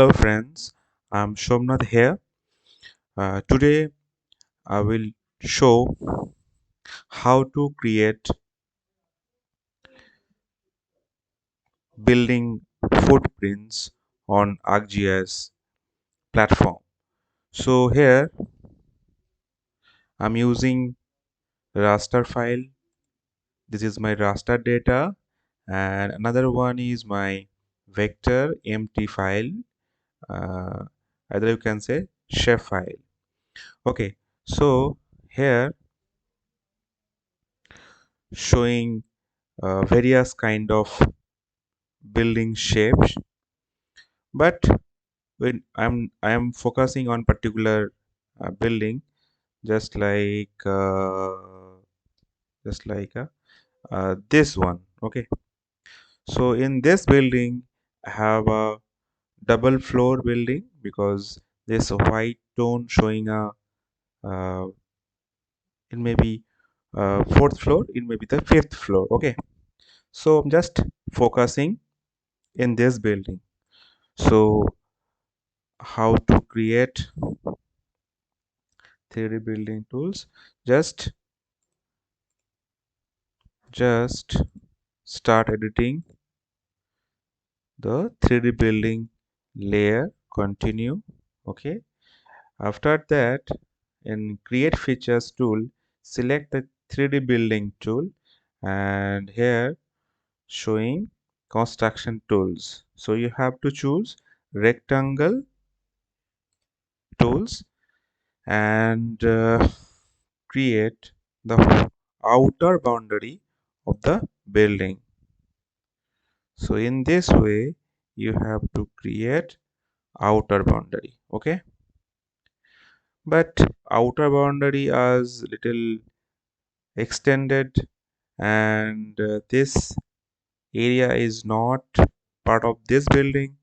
Hello friends, I'm Shomnath here. Today I will show how to create building footprints on ArcGIS platform. So here I'm using raster file. This is my raster data, and another one is my vector empty file. Uh, Either you can say chef file. Okay, so here showing various kind of building shapes, but when I am focusing on particular building, just like this one. Okay, so in this building I have a double floor building because this white tone showing a uh, it may be fourth floor, it may be the fifth floor. Okay, so I'm just focusing in this building. So how to create 3D building tools? Just start editing the 3D building layer. Continue. Okay, after that, in create features tool, select the 3D building tool, and here showing construction tools. So you have to choose rectangle tools and create the outer boundary of the building. So in this way you have to create outer boundary. Okay, but outer boundary is little extended, and this area is not part of this building,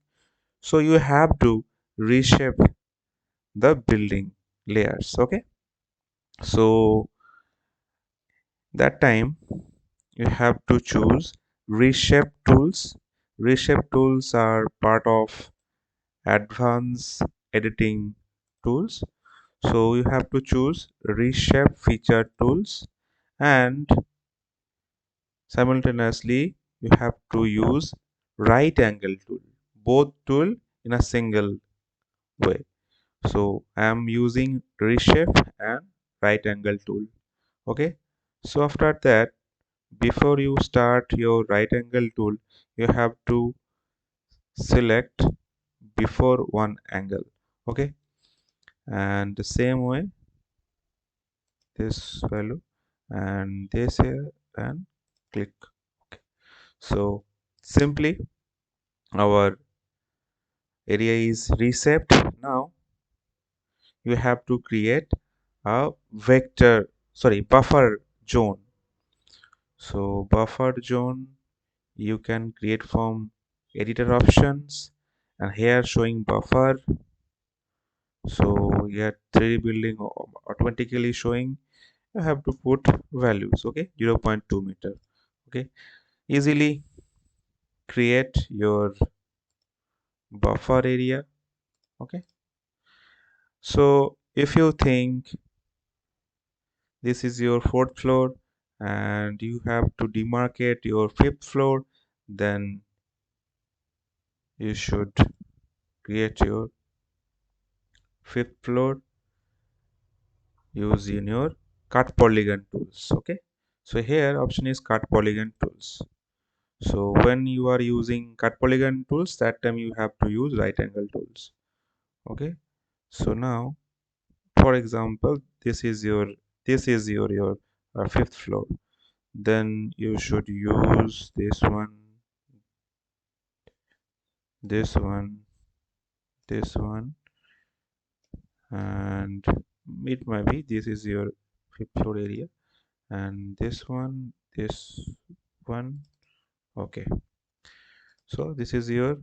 so you have to reshape the building layers. Okay, so that time you have to choose reshape tools. Reshape tools are part of advanced editing tools, so you have to choose reshape feature tools, and simultaneously you have to use right angle tool, both tool in a single way. So I am using reshape and right angle tool. Okay, so after that, before you start your right angle tool, you have to select before one angle. Okay, and the same way this value and this here, and click. Okay, so simply our area is reshaped. Now you have to create a buffer zone. So buffer zone you can create from editor options, and here showing buffer. So yeah, 3D building automatically showing. You have to put values. Okay, 0.2 meter. Okay, easily create your buffer area. Okay, so if you think this is your fourth floor and you have to demarcate your fifth floor, then you should create your fifth floor using your cut polygon tools. Okay, so here option is cut polygon tools. So when you are using cut polygon tools, that time you have to use right angle tools. Okay, so now for example, this is your fifth floor, then you should use this one, this one, and it might be this is your fifth floor area, and this one. Okay, so this is your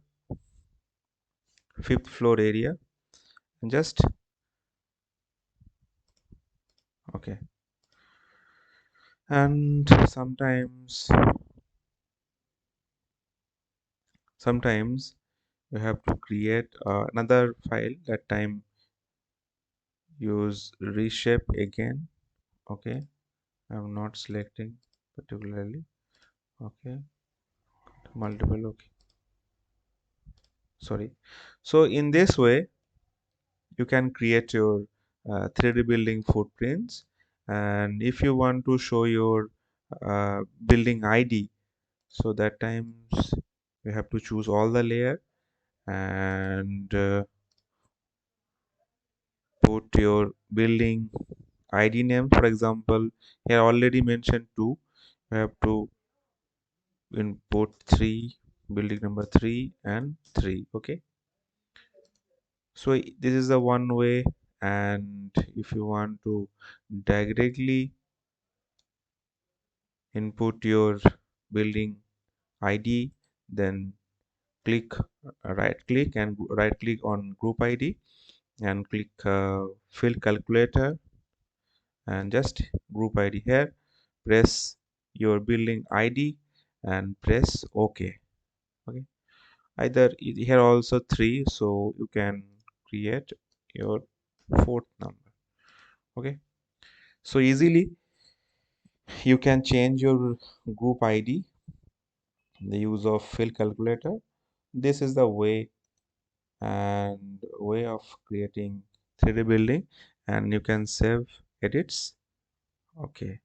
fifth floor area, and just okay. And sometimes you have to create another file. That time use reshape again. Okay, I'm not selecting particularly. Okay, multiple. Okay, sorry. So in this way you can create your 3D building footprints, and if you want to show your building ID, so that times you have to choose all the layer and put your building ID name. For example, here already mentioned 2, you have to input 3, building number 3 and 3. Okay, so this is the one way. And if you want to directly input your building ID, then right click on group ID and click field calculator and just group ID here, press your building ID and press OK. Okay, either here also 3, so you can create your fourth number. Okay, so easily you can change your group ID the use of field calculator. This is the way of creating 3D building, and you can save edits. Okay.